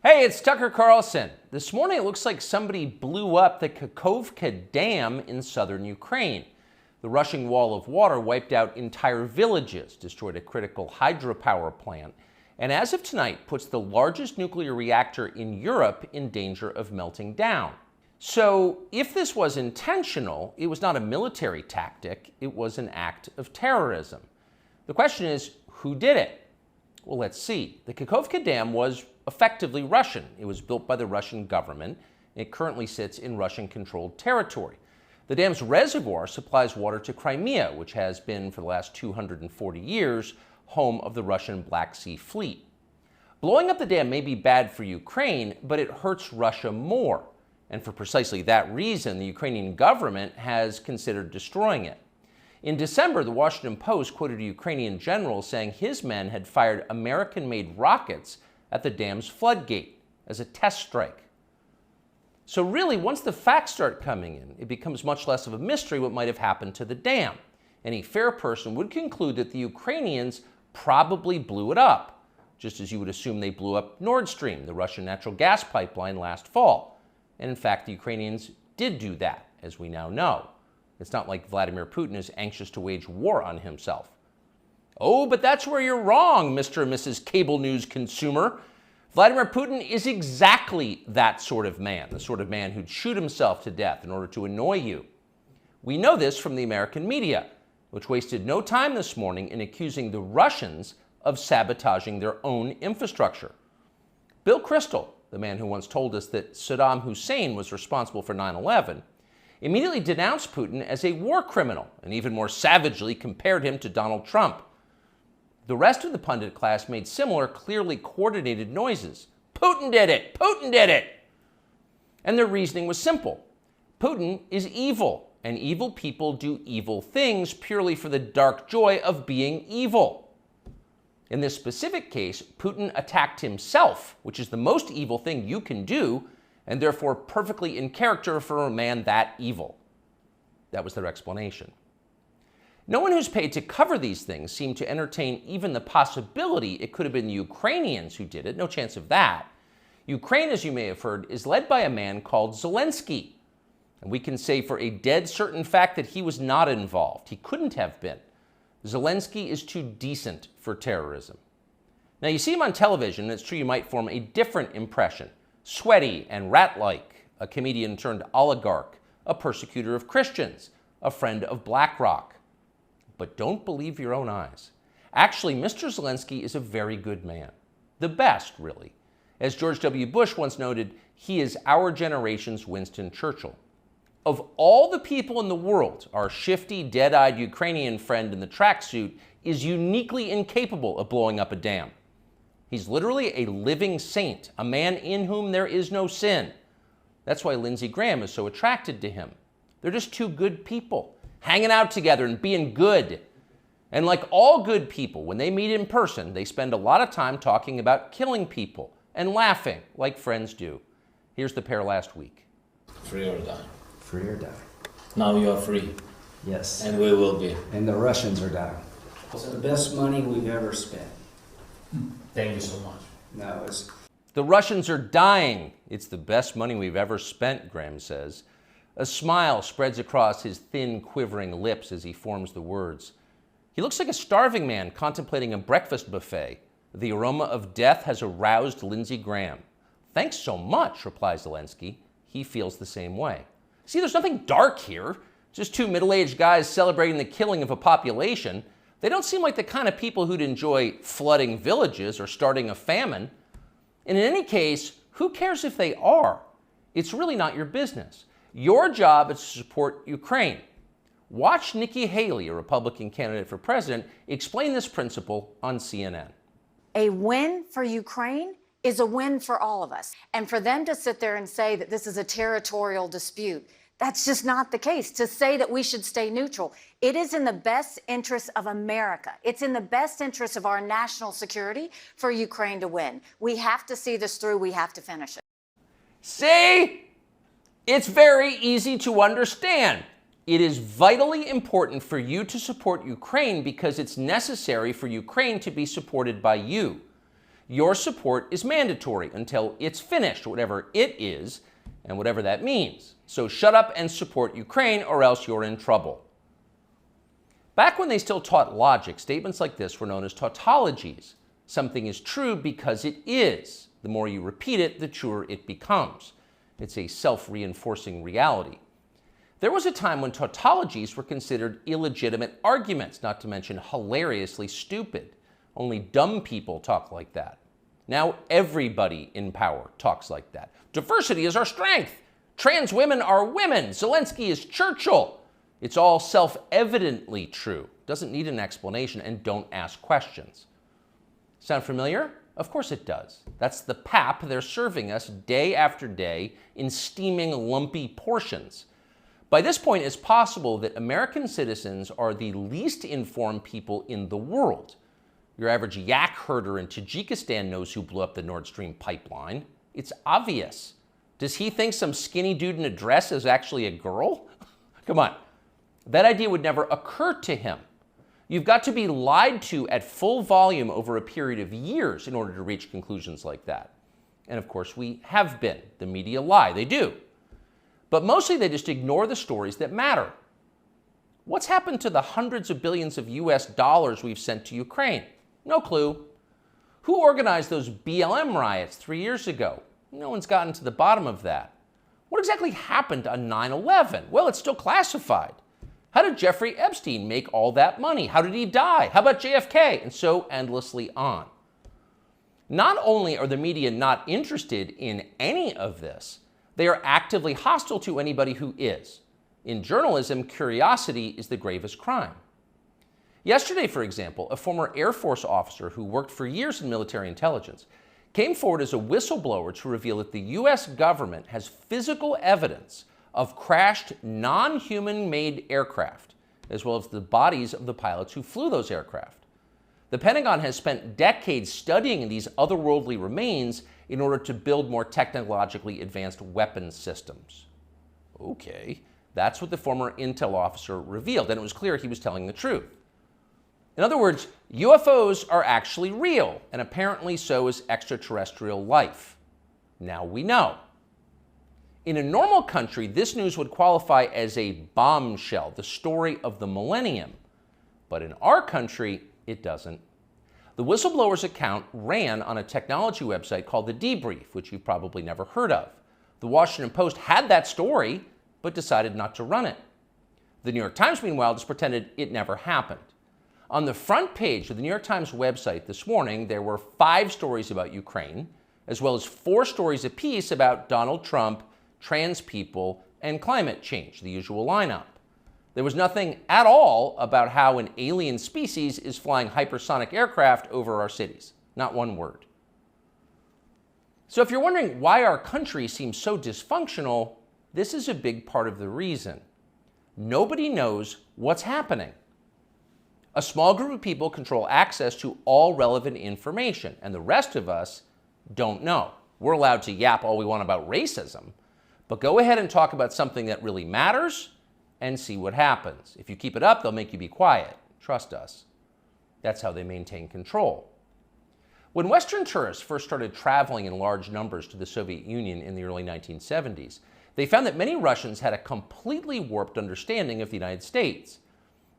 Hey, it's Tucker Carlson. This morning it looks like somebody blew up the Kakhovka Dam in southern Ukraine. The rushing wall of water wiped out entire villages, destroyed a critical hydropower plant, and as of tonight puts the largest nuclear reactor in Europe in danger of melting down. So if this was intentional, it was not a military tactic, it was an act of terrorism. The question is, who did it? Well, let's see. The Kakhovka Dam was effectively Russian. It was built by the Russian government. It currently sits in Russian-controlled territory. The dam's reservoir supplies water to Crimea, which has been, for the last 240 years, home of the Russian Black Sea Fleet. Blowing up the dam may be bad for Ukraine, but it hurts Russia more. And for precisely that reason, the Ukrainian government has considered destroying it. In December, the Washington Post quoted a Ukrainian general saying his men had fired American-made rockets at the dam's floodgate as a test strike. So really, once the facts start coming in, it becomes much less of a mystery what might have happened to the dam. Any fair person would conclude that the Ukrainians probably blew it up, just as you would assume they blew up Nord Stream, the Russian natural gas pipeline, last fall. And in fact, the Ukrainians did do that, as we now know. It's not like Vladimir Putin is anxious to wage war on himself. Oh, but that's where you're wrong, Mr. and Mrs. Cable News consumer. Vladimir Putin is exactly that sort of man, the sort of man who'd shoot himself to death in order to annoy you. We know this from the American media, which wasted no time this morning in accusing the Russians of sabotaging their own infrastructure. Bill Kristol, the man who once told us that Saddam Hussein was responsible for 9/11, immediately denounced Putin as a war criminal and even more savagely compared him to Donald Trump. The rest of the pundit class made similar, clearly coordinated noises. Putin did it! Putin did it! And their reasoning was simple. Putin is evil, and evil people do evil things purely for the dark joy of being evil. In this specific case, Putin attacked himself, which is the most evil thing you can do, and therefore perfectly in character for a man that evil. That was their explanation. No one who's paid to cover these things seemed to entertain even the possibility it could have been the Ukrainians who did it. No chance of that. Ukraine, as you may have heard, is led by a man called Zelensky. And we can say for a dead certain fact that he was not involved. He couldn't have been. Zelensky is too decent for terrorism. Now, you see him on television, and it's true you might form a different impression. Sweaty and rat-like, a comedian turned oligarch, a persecutor of Christians, a friend of BlackRock. But don't believe your own eyes. Actually, Mr. Zelensky is a very good man. The best, really. As George W. Bush once noted, he is our generation's Winston Churchill. Of all the people in the world, our shifty, dead-eyed Ukrainian friend in the tracksuit is uniquely incapable of blowing up a dam. He's literally a living saint, a man in whom there is no sin. That's why Lindsey Graham is so attracted to him. They're just two good people, hanging out together and being good. And like all good people, when they meet in person, they spend a lot of time talking about killing people and laughing like friends do. Here's the pair last week. Free or die. Free or die. Now you are free. Yes. And we will be. And the Russians are dying. It's the best money we've ever spent. Thank you so much. No, it's... The Russians are dying. It's the best money we've ever spent, Graham says. A smile spreads across his thin, quivering lips as he forms the words. He looks like a starving man contemplating a breakfast buffet. The aroma of death has aroused Lindsey Graham. Thanks so much, replies Zelensky. He feels the same way. See, there's nothing dark here. Just two middle-aged guys celebrating the killing of a population. They don't seem like the kind of people who'd enjoy flooding villages or starting a famine. And in any case, who cares if they are? It's really not your business. Your job is to support Ukraine. Watch Nikki Haley, a Republican candidate for president, explain this principle on CNN. A win for Ukraine is a win for all of us. And for them to sit there and say that this is a territorial dispute, that's just not the case. To say that we should stay neutral, it is in the best interest of America. It's in the best interest of our national security for Ukraine to win. We have to see this through. We have to finish it. See? It's very easy to understand. It is vitally important for you to support Ukraine because it's necessary for Ukraine to be supported by you. Your support is mandatory until it's finished, whatever it is, and whatever that means. So shut up and support Ukraine, or else you're in trouble. Back when they still taught logic, statements like this were known as tautologies. Something is true because it is. The more you repeat it, the truer it becomes. It's a self-reinforcing reality. There was a time when tautologies were considered illegitimate arguments, not to mention hilariously stupid. Only dumb people talk like that. Now everybody in power talks like that. Diversity is our strength. Trans women are women. Zelensky is Churchill. It's all self-evidently true. Doesn't need an explanation, and don't ask questions. Sound familiar? Of course it does. That's the pap they're serving us day after day in steaming, lumpy portions. By this point, it's possible that American citizens are the least informed people in the world. Your average yak herder in Tajikistan knows who blew up the Nord Stream pipeline. It's obvious. Does he think some skinny dude in a dress is actually a girl? Come on. That idea would never occur to him. You've got to be lied to at full volume over a period of years in order to reach conclusions like that. And of course, we have been. The media lie. They do. But mostly they just ignore the stories that matter. What's happened to the hundreds of billions of US dollars we've sent to Ukraine? No clue. Who organized those BLM riots 3 years ago? No one's gotten to the bottom of that. What exactly happened on 9/11? Well, it's still classified. How did Jeffrey Epstein make all that money? How did he die? How about JFK? And so endlessly on. Not only are the media not interested in any of this, they are actively hostile to anybody who is. In journalism, curiosity is the gravest crime. Yesterday, for example, a former Air Force officer who worked for years in military intelligence came forward as a whistleblower to reveal that the US government has physical evidence of crashed non-human-made aircraft, as well as the bodies of the pilots who flew those aircraft. The Pentagon has spent decades studying these otherworldly remains in order to build more technologically advanced weapons systems. Okay, that's what the former intel officer revealed, and it was clear he was telling the truth. In other words, UFOs are actually real, and apparently so is extraterrestrial life. Now we know. In a normal country, this news would qualify as a bombshell, the story of the millennium. But in our country, it doesn't. The whistleblower's account ran on a technology website called The Debrief, which you've probably never heard of. The Washington Post had that story, but decided not to run it. The New York Times, meanwhile, just pretended it never happened. On the front page of the New York Times website this morning, there were 5 stories about Ukraine, as well as 4 stories apiece about Donald Trump, trans people, and climate change, the usual lineup. There was nothing at all about how an alien species is flying hypersonic aircraft over our cities. Not one word. So if you're wondering why our country seems so dysfunctional, this is a big part of the reason. Nobody knows what's happening. A small group of people control access to all relevant information, and the rest of us don't know. We're allowed to yap all we want about racism, but go ahead and talk about something that really matters and see what happens. If you keep it up, they'll make you be quiet. Trust us. That's how they maintain control. When Western tourists first started traveling in large numbers to the Soviet Union in the early 1970s, they found that many Russians had a completely warped understanding of the United States.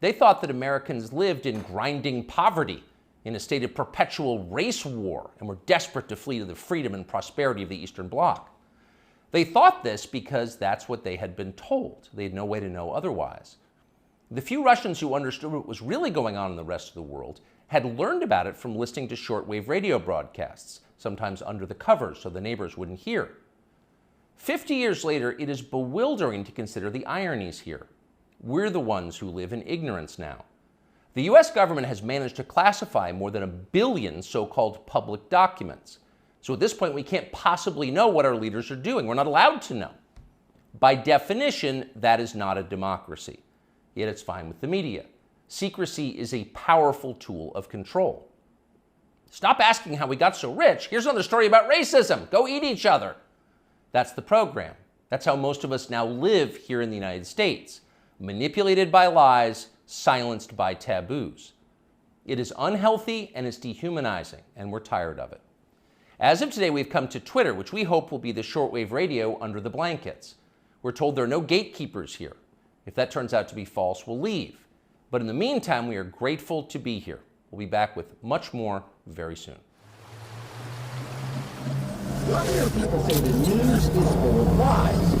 They thought that Americans lived in grinding poverty, in a state of perpetual race war, and were desperate to flee to the freedom and prosperity of the Eastern Bloc. They thought this because that's what they had been told. They had no way to know otherwise. The few Russians who understood what was really going on in the rest of the world had learned about it from listening to shortwave radio broadcasts, sometimes under the covers so the neighbors wouldn't hear. 50 years later, it is bewildering to consider the ironies here. We're the ones who live in ignorance now. The US government has managed to classify more than 1 billion so-called public documents. So at this point, we can't possibly know what our leaders are doing. We're not allowed to know. By definition, that is not a democracy. Yet it's fine with the media. Secrecy is a powerful tool of control. Stop asking how we got so rich. Here's another story about racism. Go eat each other. That's the program. That's how most of us now live here in the United States. Manipulated by lies, silenced by taboos. It is unhealthy and it's dehumanizing, and we're tired of it. As of today, we've come to Twitter, which we hope will be the shortwave radio under the blankets. We're told there are no gatekeepers here. If that turns out to be false, we'll leave. But in the meantime, we are grateful to be here. We'll be back with much more very soon. People say the news is full of lies.